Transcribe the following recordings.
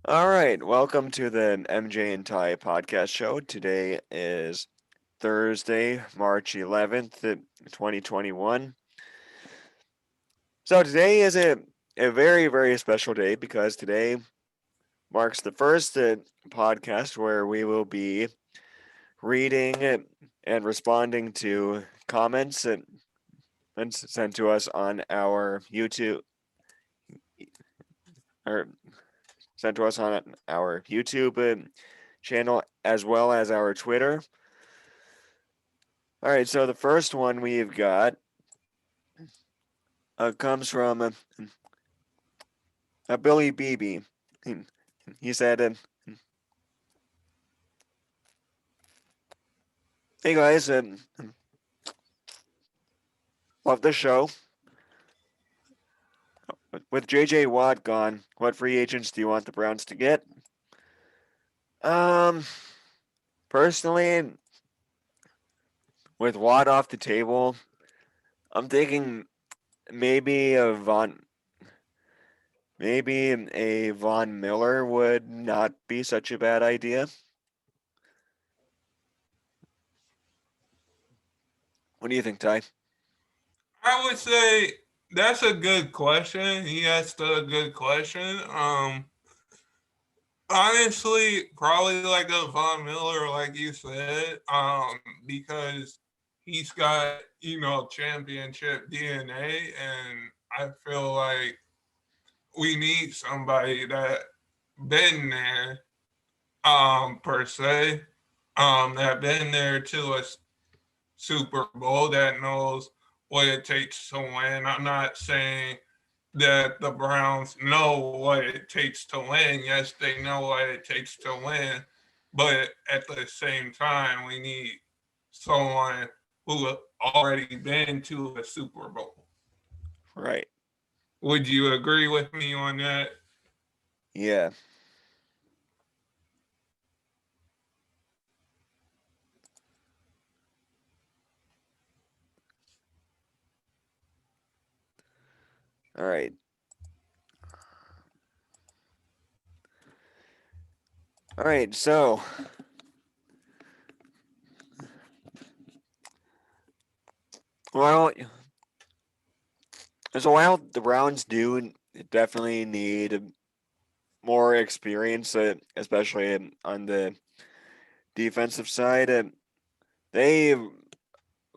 All right, welcome to the MJ and Ty podcast show. Today is Thursday, March 11th, 2021. So today is a very, very special day because today marks the first podcast where we will be reading and responding to comments sent to us on our YouTube or sent to us on our YouTube channel as well as our Twitter. All right, so the first one we've got comes from Billy Beebe. He said, "Hey guys, love the show. With J.J. Watt gone, what free agents do you want the Browns to get?" Um, personally, with Watt off the table, I'm thinking maybe a Von Miller would not be such a bad idea. What do you think, Ty? I would say that's a good question. He asked a good question. Honestly, probably like a Von Miller, like you said, because he's got championship DNA, and I feel like we need somebody that been there, per se, that been there to a Super Bowl that knows what it takes to win. I'm not saying that the Browns know what it takes to win. Yes, they know what it takes to win, but at the same time, we need someone who already been to a Super Bowl. Right. Would you agree with me on that? Yeah. All right. All right. Well, while the Browns do definitely need more experience, especially on the defensive side, they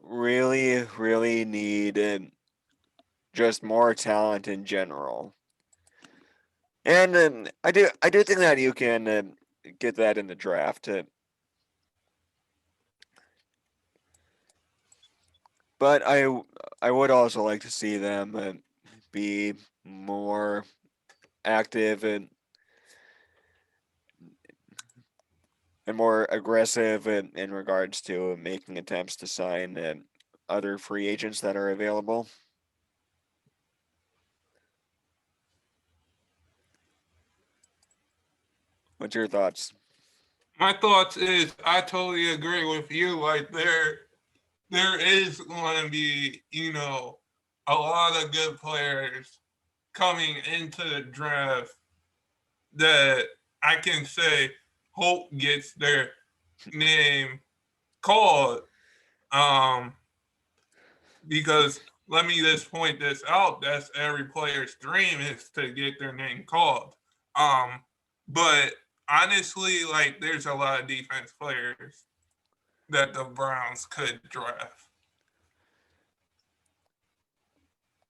really, really need just more talent in general. And I do think that you can get that in the draft. But I would also like to see them be more active and more aggressive in regards to making attempts to sign other free agents that are available. What's your thoughts? My thoughts is I totally agree with you. Like there is going to be a lot of good players coming into the draft that I can say hope gets their name called. Um, because let me just point this out. That's every player's dream is to get their name called. Um, but honestly, like there's a lot of defense players that the Browns could draft.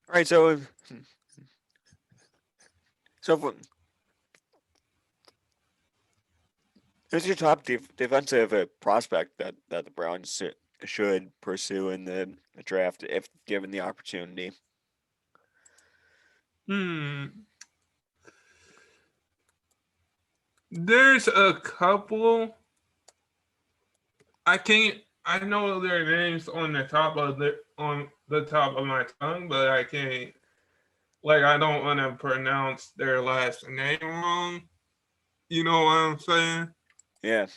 All right, so who's your top defensive prospect that the Browns should pursue in the draft if given the opportunity? Hmm. There's a couple. I can't. I know their names on the top of my tongue, but I can't. Like I don't want to pronounce their last name wrong. You know what I'm saying? Yeah.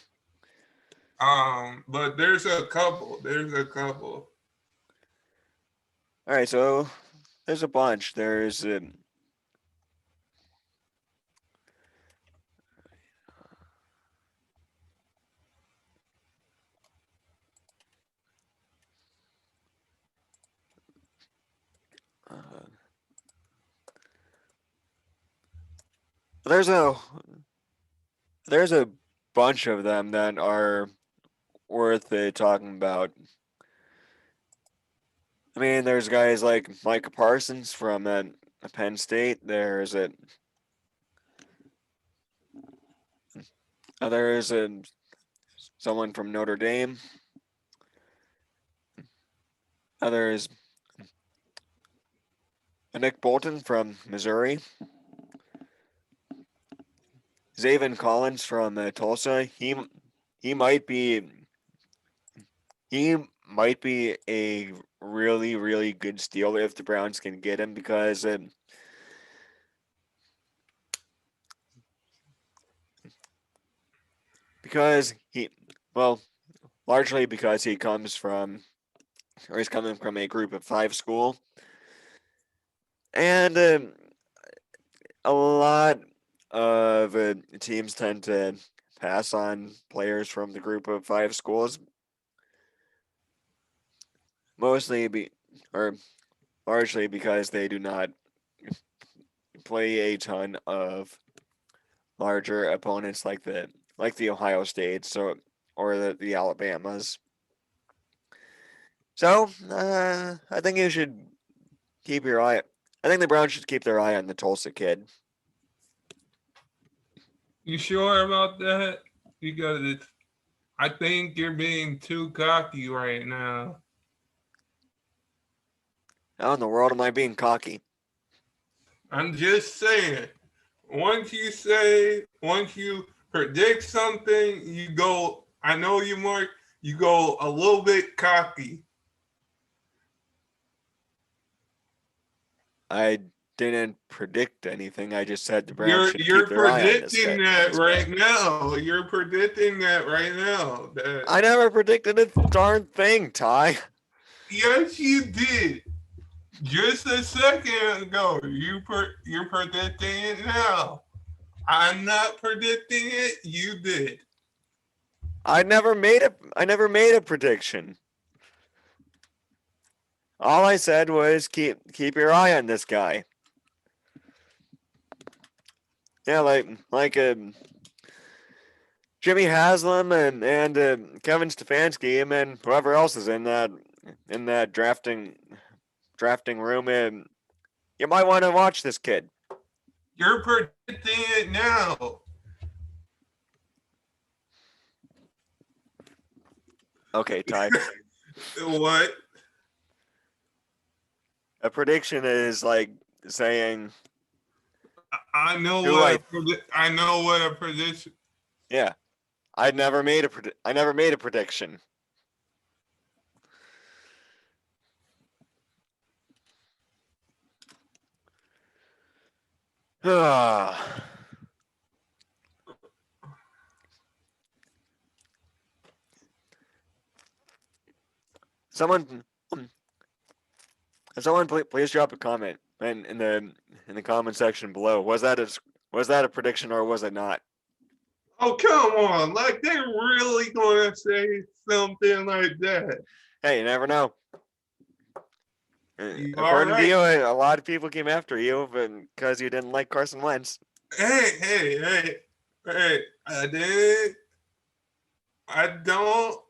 But there's a couple. There's a couple. All right, so there's a bunch. there's a there's a bunch of them that are worth talking about. I mean, there's guys like Micah Parsons from Penn State. There's someone from Notre Dame. There's Nick Bolton from Missouri. Zaven Collins from Tulsa. He might be he might be a really good steal if the Browns can get him because he well largely because he's coming from a group of 5 school, and a lot of teams tend to pass on players from the group of 5 schools, mostly or largely because they do not play a ton of larger opponents like the Ohio States or the Alabamas. So I think you should keep your eye. I think the Browns should keep their eye on the Tulsa kid. You sure about that? Because I think you're being too cocky right now. How in the world am I being cocky? I'm just saying. Once you predict something, you go. I know you, Mark. You go a little bit cocky. I didn't predict anything. I just said the Browns You're should keep you're their eye on this predicting that guy. right now. You're predicting that right now. That I never predicted a darn thing, Ty. yes, you did. Just a second ago, you're predicting it now. I'm not predicting it. You did. I never made a prediction. All I said was keep your eye on this guy. Yeah, like Jimmy Haslam and Kevin Stefanski and whoever else is in that drafting room. And you might want to watch this kid. You're predicting it now. Okay, Ty. What? A prediction is like saying I know who what I I know what a prediction. yeah. I never made a prediction. Someone someone please drop a comment in the comment section below. Was that a prediction or was it not? Oh come on! Like they're really gonna say something like that? Hey, you never know. You all According to right? you, a lot of people came after you because you didn't like Carson Wentz. Hey! I did. I don't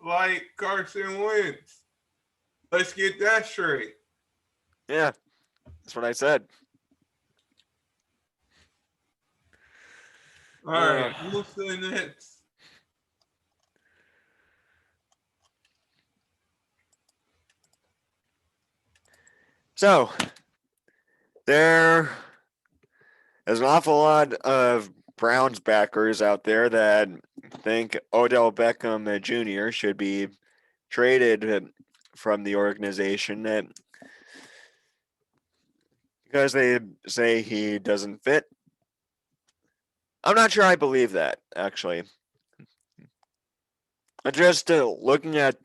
like Carson Wentz. Let's get that straight. Yeah, that's what I said. All right, Uh, who's the next? so there is an awful lot of Browns backers out there that think Odell Beckham Jr. should be traded from the organization because they say he doesn't fit. I'm not sure I believe that, actually. Just looking at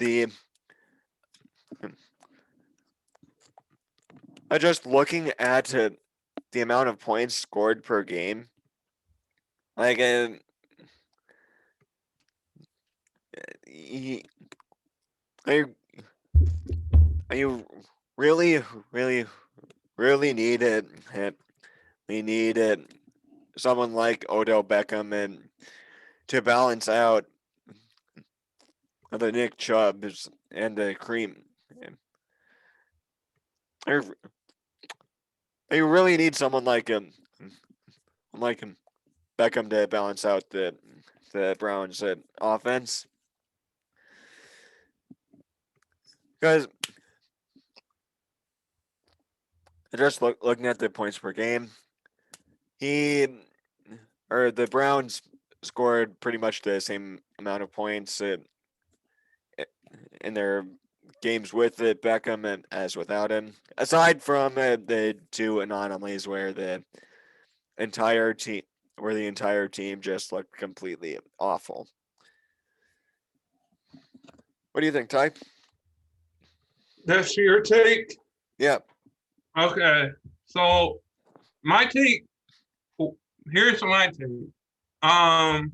just looking at the amount of points scored per game, like he, you really, really, really need it. We need someone like Odell Beckham and to balance out the Nick Chubbs and the Cream. They really need someone like him, Beckham to balance out the Browns' offense. Because just looking at the points per game, he or the Browns scored pretty much the same amount of points in their games with Beckham and as without him. Aside from the two anomalies entire team where the entire team just looked completely awful. What do you think, Ty? That's your take? Yeah. Okay. So my take, here's my take. Um,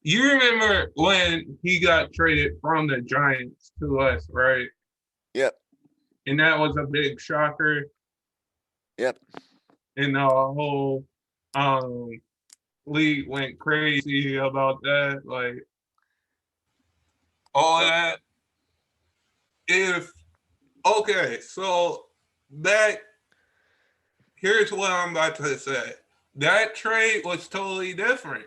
you remember when he got traded from the Giants to us, right? Yep. And that was a big shocker. Yep. And the whole um league went crazy about that. Like all that. If okay, so that here's what I'm about to say. That trade was totally different.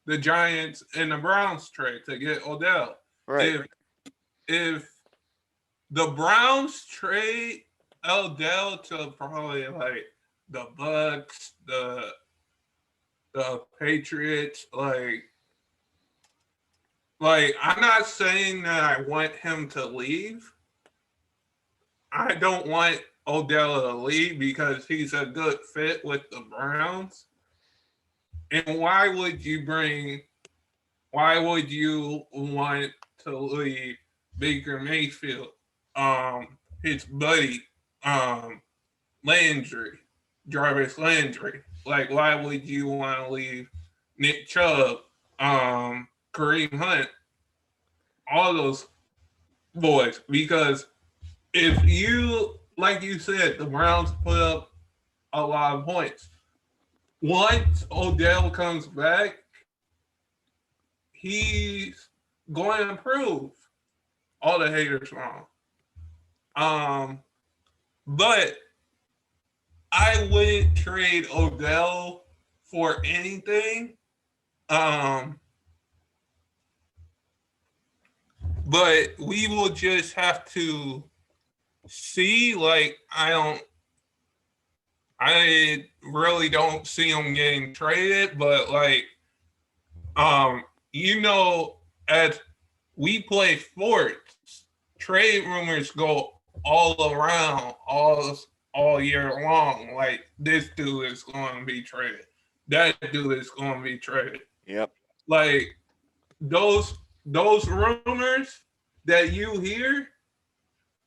The Giants and the Browns trade to get Odell. Right. If the Browns trade Odell to probably like the Bucks, the Patriots, like I'm not saying that I want him to leave. I don't want Odell to leave because he's a good fit with the Browns. And why would you want to leave Baker Mayfield, his buddy, um, Landry, Jarvis Landry? Like, why would you want to leave Nick Chubb, Kareem Hunt, all those boys? Because if you, like you said, the Browns put up a lot of points. Once Odell comes back, he's going to improve. All the haters wrong. Um, but I wouldn't trade Odell for anything. Um, but we will just have to see. Like, I really don't see him getting traded. But like, um, you know, as we play sports, trade rumors go all around, all year long. Like this dude is going to be traded. That dude is going to be traded. Yep. Like those those rumors that you hear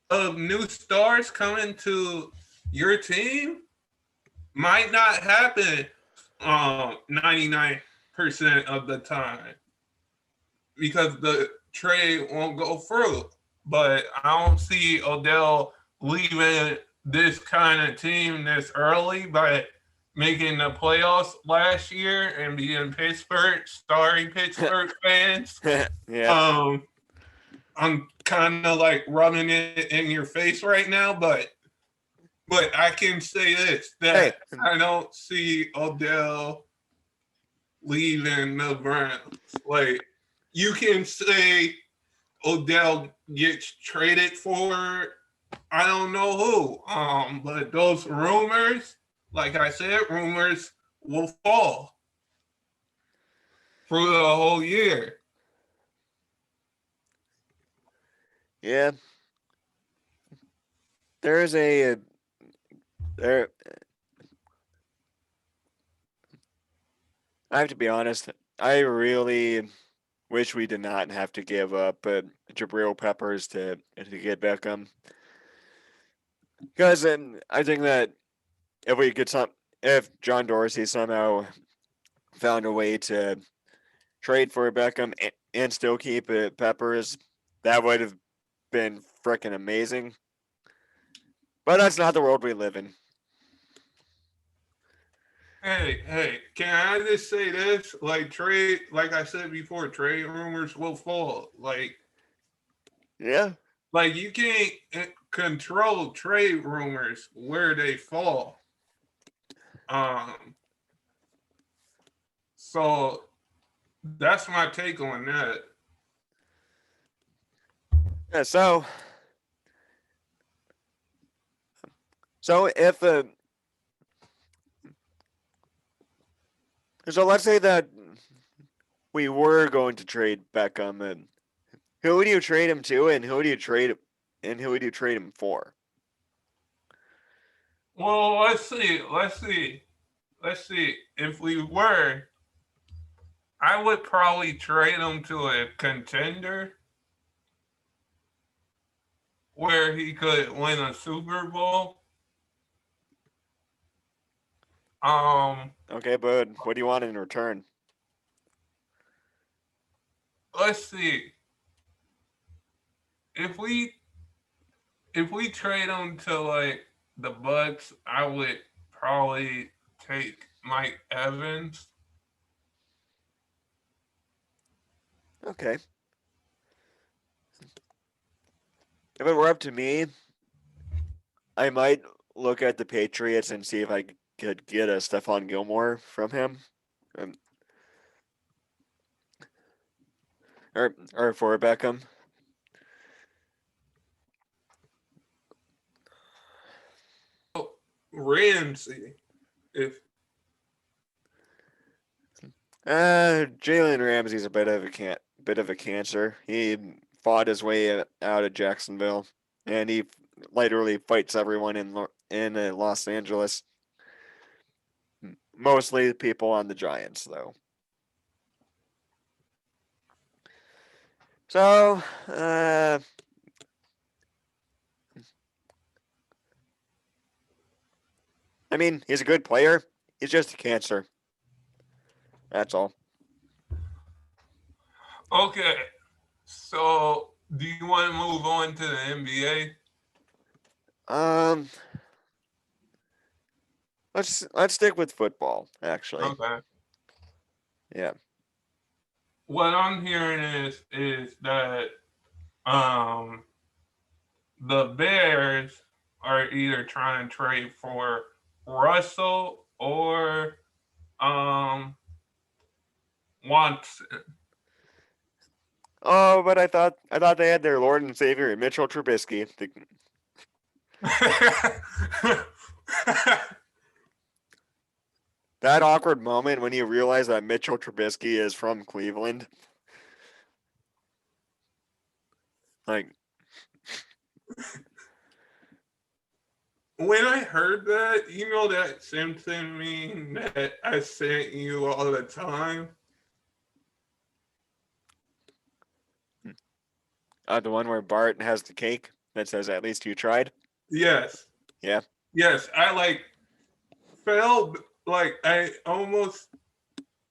of new stars coming to your team might not happen 99% of the time because the trade won't go through. But I don't see Odell leaving this kind of team this early by making the playoffs last year and being Pittsburgh. Sorry, Pittsburgh fans. Yep. Um, I'm kind of like rubbing it in your face right now, but I can say this Hey. that I don't see Odell leaving the Browns. Like you can say Odell gets traded for I don't know who. But those rumors, like I said, rumors will fall through the whole year. Yeah. There is a there. I have to be honest. I really wish we did not have to give up Jabril Peppers to get Beckham. Because I think that if we could if John Dorsey somehow found a way to trade for Beckham and still keep Peppers, that would have been freaking amazing. But that's not the world we live in. Hey, can I just say this? Like trade, like I said before, trade rumors will fall. Yeah. Like you can't control trade rumors where they fall. Um, so that's my take on that. Yeah. So if so, let's say that we were going to trade Beckham, and who would you trade him to, and who would you trade him for? Well, let's see. If we were, I would probably trade him to a contender where he could win a Super Bowl. Um, Okay, but what do you want in return? let's see. If we if we trade him to like the Bucks, I would probably take Mike Evans. Okay. If it were up to me, I might look at the Patriots and see if I could get a Stephon Gilmore from him, um, or for Beckham. Ramsey. If Jalen Ramsey's a bit of a cancer. He fought his way out of Jacksonville, and he literally fights everyone in Los Angeles. Mostly people on the Giants, though. So, I mean, he's a good player. He's just a cancer. That's all. okay, so do you want to move on to the NBA? Um, let's stick with football. Actually, Okay. yeah. What I'm hearing is that um the Bears are either trying to trade for Russell or um Watson. Oh, but I thought they had their Lord and Savior Mitchell Trubisky. That awkward moment when you realize that Mitchell Trubisky is from Cleveland. Like, When I heard that, you know that Simpson meme that I sent you all the time? the one where Bart has the cake that says, "At least you tried." Yes. Yeah. Yes. I fell like I almost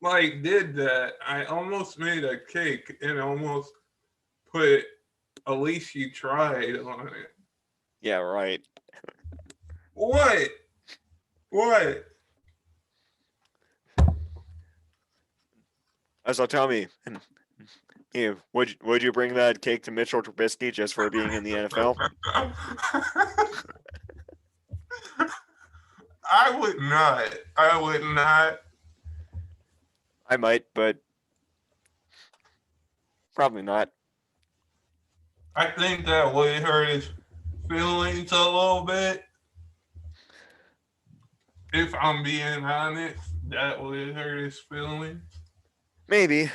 did that. I almost made a cake and almost put at least you tried on it. Yeah. Right. What? What? So tell me, would you bring that cake to Mitchell Trubisky just for being in the NFL? I would not. I would not. I might, but probably not. I think that would hurt his feelings a little bit. If I'm being honest, that would hurt his feelings. Maybe,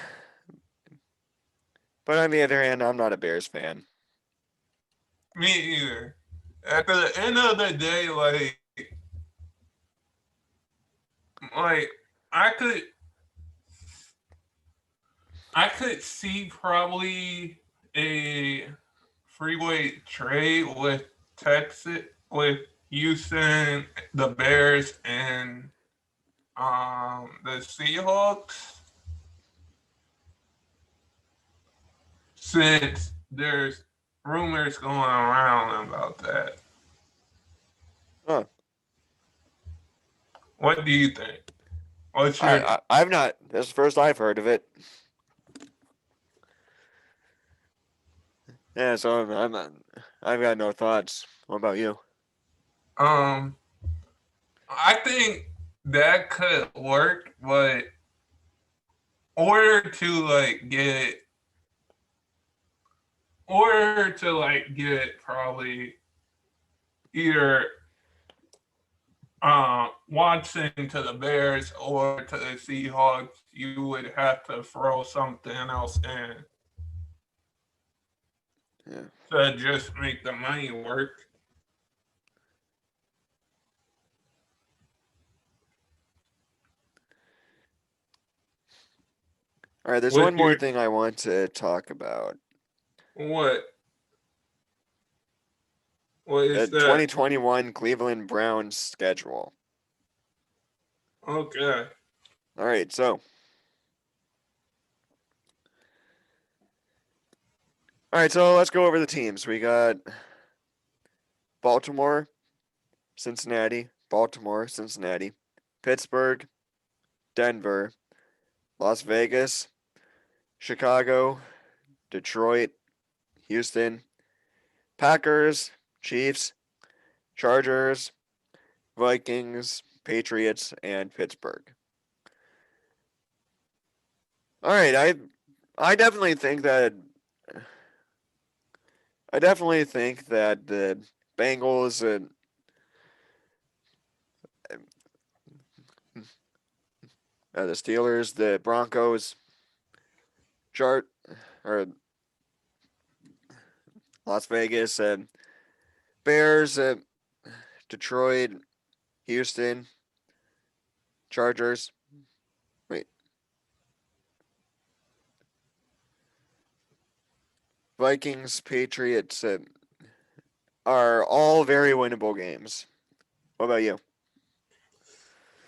but on the other hand, I'm not a Bears fan. Me either. At the end of the day, like I could, I could see probably a freeway trade with Texas, with Houston, the Bears, and the Seahawks, since there's rumors going around about that. Huh. What do you think? What's your I've not. This is the first I've heard of it. Yeah, so I've got no thoughts. What about you? um? I think that could work, but order to like get probably either Watson to the Bears or to the Seahawks, you would have to throw something else in Yeah. to just make the money work. All right, there's What's one more your thing I want to talk about. what? What The is that? 2021 Cleveland Browns schedule. Okay. All right, so let's go over the teams. We got Baltimore, Cincinnati, Baltimore, Cincinnati, Pittsburgh, Denver, Las Vegas, Chicago, Detroit, Houston, Packers, Chiefs, Chargers, Vikings, Patriots, and Pittsburgh. All right, I definitely think that the Bengals and the Steelers, the Broncos, chart or Las Vegas, Bears, Detroit, Houston, Chargers. Wait, Vikings, Patriots are all very winnable games. What about you?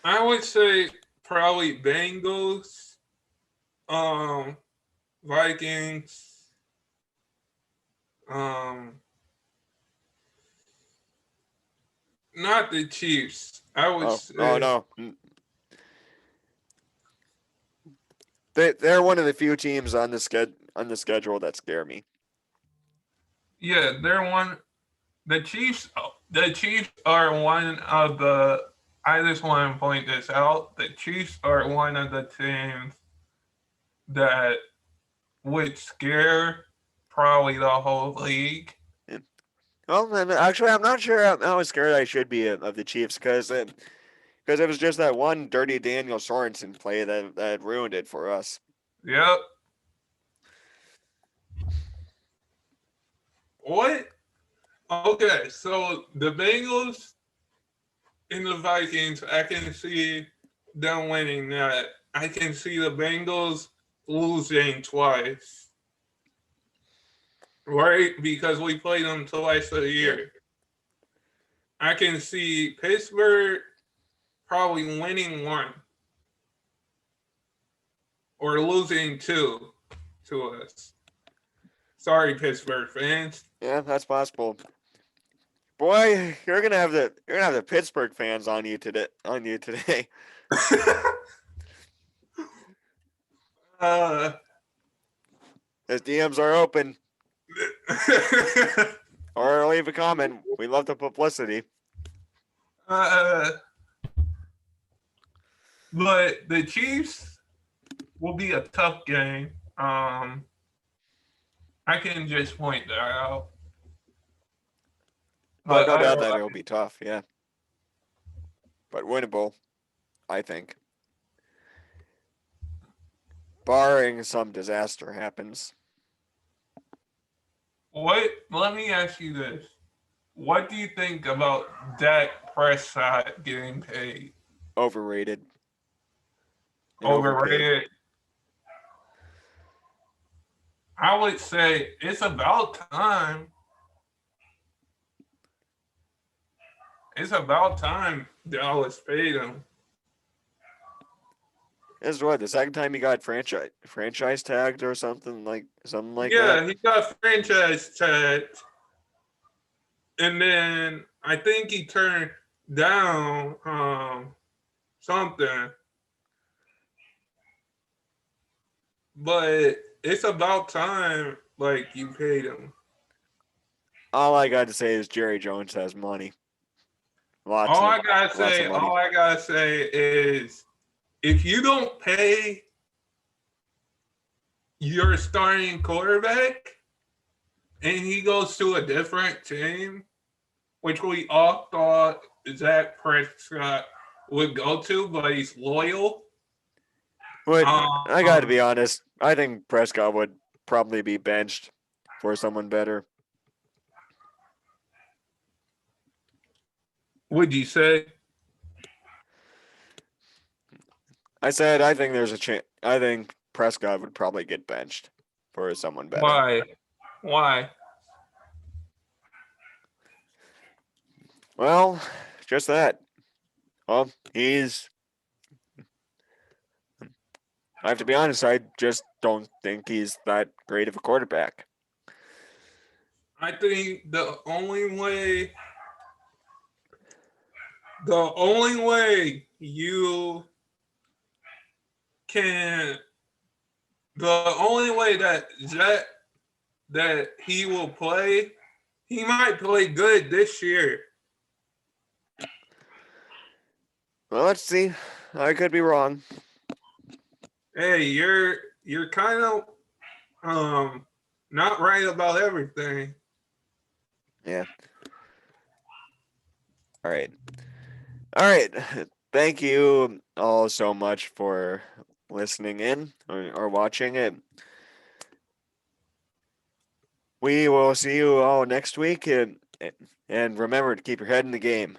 I would say probably Bengals, um, Vikings, um, not the Chiefs. I would Oh say, no, they're one of the few teams on the schedule that scare me. yeah, they're one. The Chiefs are one of the. I just want to point this out. The Chiefs are one of the teams that would scare probably the whole league. Yeah. Well, actually, I'm not sure how scared I should be of the Chiefs because it was just that one dirty Daniel Sorensen play that ruined it for us. Yep. What? Okay, so the Bengals and the Vikings, I can see them winning that. I can see the Bengals losing twice, right? Because we play them twice a Yeah. year. I can see Pittsburgh probably winning one or losing two to us. Sorry, Pittsburgh fans. Yeah, that's possible. Boy, you're gonna have the Pittsburgh fans on you today. uh, His DMs are open, or leave a comment. We love the publicity. uh, but the Chiefs will be a tough game. I can just point that out. Oh, But no doubt otherwise, that it'll be tough. Yeah, but winnable, I think, barring some disaster happens. what? Let me ask you this: what do you think about Dak Prescott getting paid? Overrated and overpaid. Overrated? I would say it's about time. It's about time Dallas paid him. This is what the second time he got franchise tagged or something like that. Yeah, he got franchise tagged, and then I think he turned down something. but it's about time like you paid him. All I got to say is Jerry Jones has money, lots of money. All I gotta say is if you don't pay your starting quarterback and he goes to a different team, which we all thought Zach Prescott would go to, but he's loyal. But I got to Um, be honest, I think Prescott would probably be benched for someone better. would you say? I said I think there's a chance. I think Prescott would probably get benched for someone better. Why? Why? Well, just that. Well, he's. I have to be honest. I just don't think he's that great of a quarterback. I think the only way you can the only way that he will play, he might play good this year. Well, let's see. I could be wrong. Hey, you're kind of not right about everything. Yeah. All right. All right. Thank you all so much for listening in or watching it. We will see you all next week, and remember to keep your head in the game.